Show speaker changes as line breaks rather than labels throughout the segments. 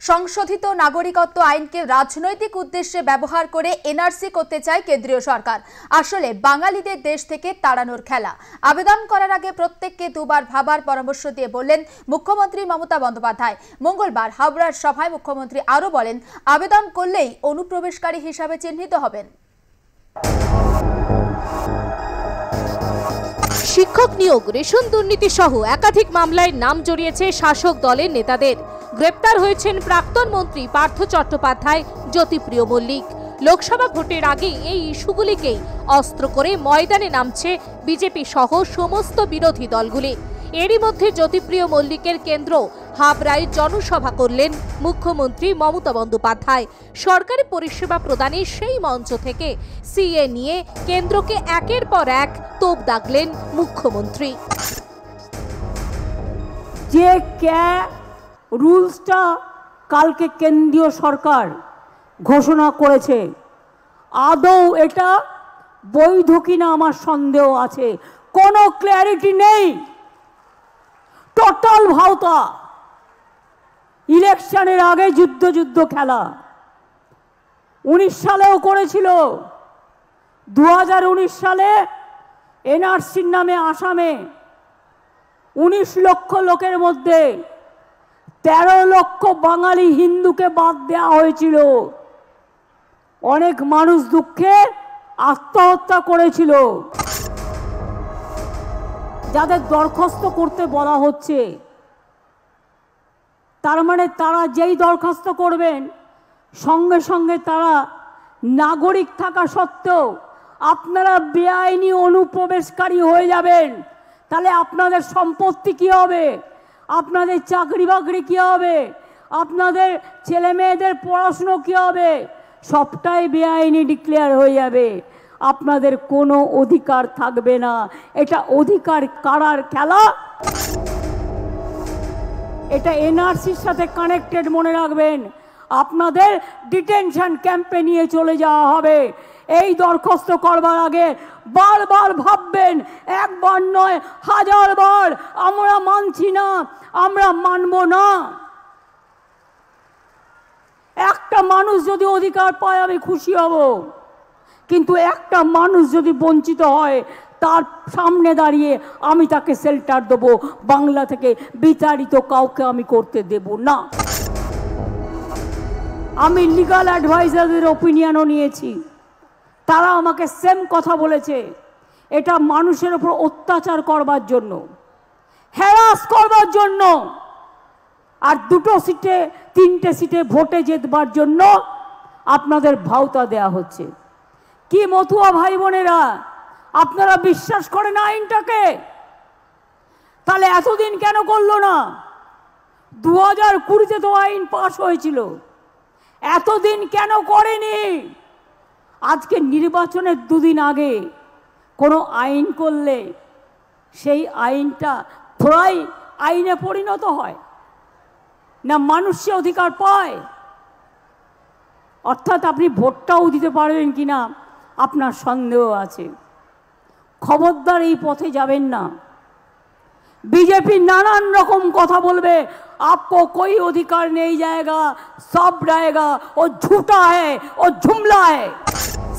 সংশোধিত নাগরিকত্ব আইনকে রাজনৈতিক উদ্দেশ্যে ব্যবহার করে এনআরসি করতে চায় কেন্দ্রীয় সরকার। আসলে বাঙালিদের দেশ থেকে তাড়ানোর খেলা। আবেদন করার আগে প্রত্যেককে দুবার ভাবার পরামর্শ দিয়ে বললেন মুখ্যমন্ত্রী মমতা বন্দ্যোপাধ্যায়। মঙ্গলবার হাওড়ার সভায় মুখ্যমন্ত্রী আরও বলেন, আবেদন করলেই অনুপ্রবেশকারী হিসাবে চিহ্নিত হবেন।
শিক্ষক নিয়োগ, রেশন দুর্নীতি সহ একাধিক মামলায় নাম জড়িয়েছে শাসক দলের নেতাদের। গ্রেপ্তার হয়েছেন প্রাক্তন মন্ত্রী পার্থ চট্টোপাধ্যায়, জ্যোতিপ্রিয় মল্লিক। লোকসভা ভোটের আগে এই ইস্যুগুলিকেই অস্ত্র করে ময়দানে নামছে বিজেপি সহ সমস্ত বিরোধী দলগুলি। এরই মধ্যে জ্যোতিপ্রিয় মল্লিকের কেন্দ্র হাবড়ায় জনসভা করলেন মুখ্যমন্ত্রী মমতা বন্দ্যোপাধ্যায়। সরকারি পরিষেবা প্রদানের সেই মঞ্চ থেকে সিএ নিয়ে কেন্দ্রকে একের পর এক তোপ দাগলেন মুখ্যমন্ত্রী।
যে রুলসটা কালকে কেন্দ্রীয় সরকার ঘোষণা করেছে, আদৌ এটা বৈধ কিনা আমার সন্দেহ আছে। কোনো ক্ল্যারিটি নেই, টোটাল ভাওতা। ইলেকশনের আগে যুদ্ধ খেলা 19 সালেও করেছিল। 2019 সালে এনআরসির নামে আসামে 19 লক্ষ লোকের মধ্যে 13 লক্ষ বাঙালি হিন্দুকে বাদ দেওয়া হয়েছিল। অনেক মানুষ দুঃখে আত্মহত্যা করেছিল। যাদের দরখাস্ত করতে বলা হচ্ছে, তার মানে তারা যেই দরখাস্ত করবেন সঙ্গে সঙ্গে তারা নাগরিক থাকা সত্ত্বেও আপনারা বেআইনি অনুপ্রবেশকারী হয়ে যাবেন। তাহলে আপনাদের সম্পত্তি কী হবে, আপনাদের চাকরি বাকরি কী হবে, আপনাদের ছেলে মেয়েদের পড়াশুনো কী হবে, সবটাই বেআইনি ডিক্লেয়ার হয়ে যাবে। আপনাদের কোনো অধিকার থাকবে না। এটা অধিকার কারার খেলা। এটা এনআরসির সাথে কানেক্টেড, মনে রাখবেন। আপনাদের ডিটেনশন ক্যাম্পে নিয়ে চলে যাওয়া হবে। এই দরখাস্ত করবার আগে বারবার ভাববেন, একবার নয় 1000 বার, আমরা মানছি না, আমরা মানব না। একটা মানুষ যদি অধিকার পায় আমি খুশি হব, কিন্তু একটা মানুষ যদি বঞ্চিত হয় তার সামনে দাঁড়িয়ে আমি তাকে শেল্টার দেবো। বাংলা থেকে বিতাড়িত কাউকে আমি করতে দেব না। আমি লিগাল অ্যাডভাইজারদের ওপিনিয়নও নিয়েছি, তারা আমাকে সেম কথা বলেছে। এটা মানুষের উপর অত্যাচার করবার জন্য, হ্যারাস করবার জন্য, আর 2 সিটে 3টে সিটে ভোটে জেতবার জন্য আপনাদের ভাওতা দেয়া হচ্ছে। কি মতুয়া ভাই বোনেরা, আপনারা বিশ্বাস করেন আইনটাকে? তাহলে এতদিন কেন করলো না? 2020-তে তো আইন পাশ হয়েছিল, এতদিন কেন করেনি? আজকে নির্বাচনের 2 দিন আগে কোনো আইন করলে সেই আইনটা থোড়াই আইনে পরিণত হয় না, মানুষ সে অধিকার পায়। অর্থাৎ আপনি ভোটটাও দিতে পারবেন কিনা আপনার সন্দেহ আছে। খবরদার এই পথে যাবেন না। बीजेपी नानान रकम কথা বলবে, आपको कोई अधिकार नहीं जाएगा, सब रहेगा, वो झूठा है, वो जुमला है।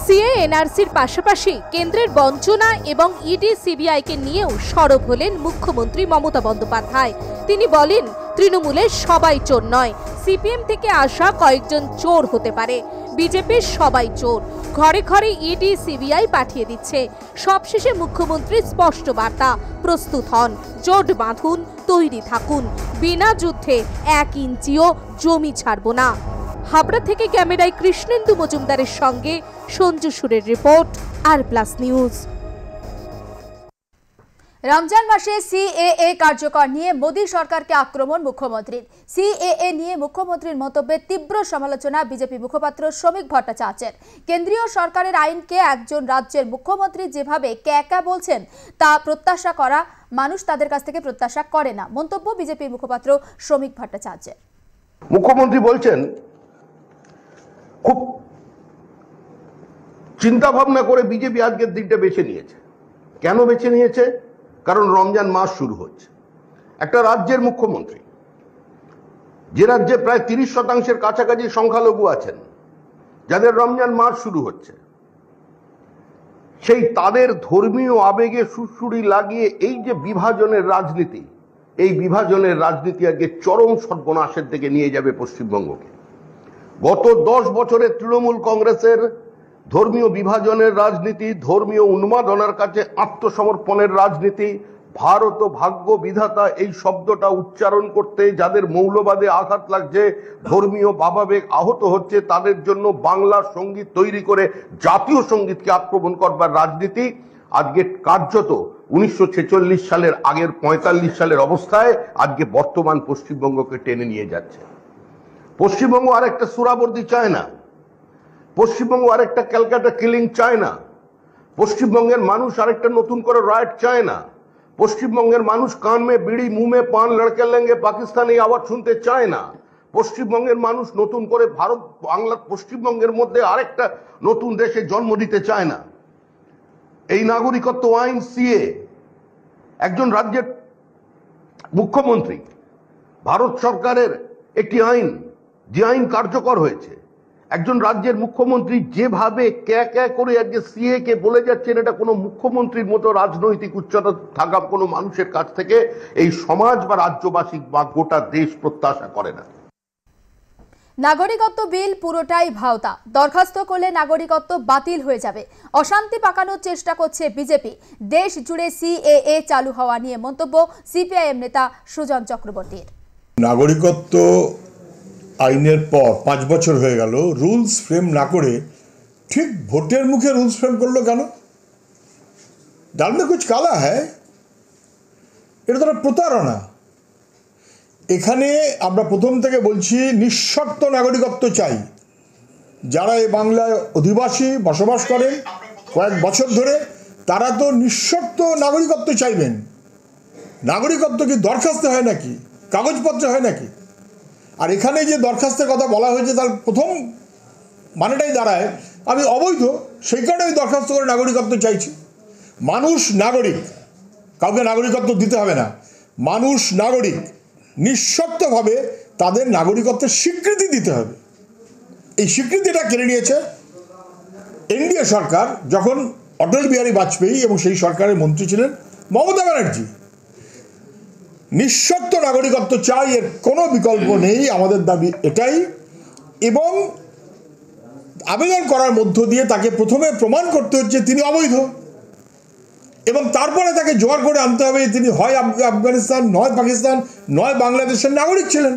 সিএ এনআরসির পাশাপাশি কেন্দ্রের বঞ্চনা এবং ইডি সিবিআইকে নিয়েও সরব হলেন মুখ্যমন্ত্রী মমতা বন্দ্যোপাধ্যায়। তিনি বলেন, তৃণমূলের সবাই চোর নয়, সিপিএম থেকে আসা কয়েকজন চোর হতে পারে, বিজেপির সবাই চোর। ঘরে ঘরে ইডি সিবিআই পাঠিয়ে দিচ্ছে। সবশেষে মুখ্যমন্ত্রীর স্পষ্ট বার্তা, প্রস্তুত হন, জোট বাঁধুন, তৈরি থাকুন, বিনা যুদ্ধে 1 ইঞ্চিও জমি ছাড়ব না। হাবড়া থেকে ক্যামেরায় কৃষ্ণেন্দু মজুমদারের সঙ্গে সঞ্জু সুরের রিপোর্ট, আর+ নিউজ।
রমজান মাসে সিএএ কার্যকর নিয়ে মোদী সরকারকে আক্রমণ মুখ্যমন্ত্রীর। সিএএ নিয়ে মুখ্যমন্ত্রীর মন্তব্যের তীব্র সমালোচনা বিজেপি মুখপাত্র শ্রমিক ভট্টাচার্যের। কেন্দ্রীয় সরকারের আইনকে একজন রাজ্যের মুখ্যমন্ত্রী যেভাবে ক্যাকা বলছেন তা প্রত্যাশা করা মানুষ তাদের কাছ থেকে প্রত্যাশা করে না, মন্তব্য বিজেপির মুখপাত্র শ্রমিক ভট্টাচার্যের।
মুখ্যমন্ত্রী বলছেন খুব চিন্তা ভাবনা করে বিজেপি আজকের দিনটা বেছে নিয়েছে। কেন বেছে নিয়েছে? কারণ রমজান মাস শুরু হচ্ছে। একটা রাজ্যের মুখ্যমন্ত্রী যে রাজ্যে প্রায় 30% কাছাকাছি সংখ্যালঘু আছেন, যাদের রমজান মাস শুরু হচ্ছে, সেই তাদের ধর্মীয় আবেগে সুড়সুড়ি লাগিয়ে এই যে বিভাজনের রাজনীতি, এই বিভাজনের রাজনীতি আজকে চরম সর্বনাশের দিকে নিয়ে যাবে পশ্চিমবঙ্গকে। গত 10 বছরে তৃণমূল কংগ্রেসের ধর্মীয় বিভাজনের রাজনীতি, ধর্মীয় উন্মাদনার কাছে আত্মসমর্পণের রাজনীতি, ভারত ভাগ্য বিধাতা এই শব্দটা উচ্চারণ করতে যাদের মৌলবাদে আঘাত লাগছে, ধর্মীয় ভাবাবেগ আহত হচ্ছে, তাদের জন্য বাংলা সঙ্গীত তৈরি করে জাতীয় সঙ্গীতকে আক্রমণ করবার রাজনীতি আজকে কার্যত 1946 সালের আগের 45 সালের অবস্থায় আজকে বর্তমান পশ্চিমবঙ্গকে টেনে নিয়ে যাচ্ছে। পশ্চিমবঙ্গ আরেকটা সুরাবর্দি চায় না, পশ্চিমবঙ্গ আরেকটা ক্যালকাটা কিলিং চায় না, পশ্চিমবঙ্গের মানুষ আরেকটা নতুন করে রাইট চায় না, পশ্চিমবঙ্গের মানুষ কান মে বিড়ি মুহ মে পান লড়কে লেঙ্গে পাকিস্তানি আওয়াজ শুনতে চায় না, পশ্চিমবঙ্গের মানুষ নতুন করে ভারত বাংলা পশ্চিমবঙ্গের মধ্যে আরেকটা নতুন দেশে জন্ম দিতে চায় না। এই নাগরিকত্ব আইন সিএ, একজন রাজ্যের মুখ্যমন্ত্রী, ভারত সরকারের একটি আইন, যে আইন কার্যকর হয়েছে, একজন রাজ্যের মুখ্যমন্ত্রী যেভাবে ক্যা করে আজকে সিএ কে বলে যাচ্ছেন, এটা কোনো মুখ্যমন্ত্রীর মতো রাজনৈতিক উচ্চতা থাকা কোনো মানুষের কাছ থেকে এই সমাজ বা রাজ্যবাসী বা গোটা দেশ প্রত্যাশা করে না।
নাগরিকত্ব বিল পুরোটাই ভাওতা, দরখাস্ত করলে নাগরিকত্ব বাতিল হয়ে যাবে, অশান্তি পাকানোর চেষ্টা করছে বিজেপি। দেশ জুড়ে সিএএ চালু হওয়া নিয়ে মন্তব্য সিপিআইএম নেতা সুজন চক্রবর্তীর।
নাগরিকত্ব আইনের পর 5 বছর হয়ে গেল, রুলস ফ্রেম না করে ঠিক ভোটের মুখে রুলস ফ্রেম করলো কেন? ডাল মে কুছ কালা হ্যায়, এটা তো প্রতারণা। এখানে আমরা প্রথম থেকে বলছি নিঃশর্ত নাগরিকত্ব চাই। যারা এই বাংলায় অধিবাসী বসবাস করেন কয়েক বছর ধরে, তারা তো নিঃশর্ত নাগরিকত্ব চাইবেন। নাগরিকত্ব কি দরখাস্ত হয় নাকি, কাগজপত্র হয় নাকি? আর এখানে যে দরখাস্তের কথা বলা হয়েছে, তার প্রথম মানেটাই দাঁড়ায় আমি অবৈধ, সেই কারণে আমি দরখাস্ত করে নাগরিকত্ব চাইছি। মানুষ নাগরিক, কাউকে নাগরিকত্ব দিতে হবে না। মানুষ নাগরিক, নিঃশর্তভাবে তাদের নাগরিকত্বের স্বীকৃতি দিতে হবে। এই স্বীকৃতিটা কেড়ে নিয়েছে এনডিএ সরকার, যখন অটল বিহারী বাজপেয়ী এবং সেই সরকারের মন্ত্রী ছিলেন মমতা ব্যানার্জি। নিঃশর্ত নাগরিকত্ব চাই, এর কোনো বিকল্প নেই, আমাদের দাবি এটাই। এবং আবেদন করার মধ্য দিয়ে তাকে প্রথমে প্রমাণ করতে হচ্ছে তিনি অবৈধ, এবং তারপরে তাকে জোগাড় করে আনতে হবে তিনি হয় আফগানিস্তান, নয় পাকিস্তান, নয় বাংলাদেশের নাগরিক ছিলেন।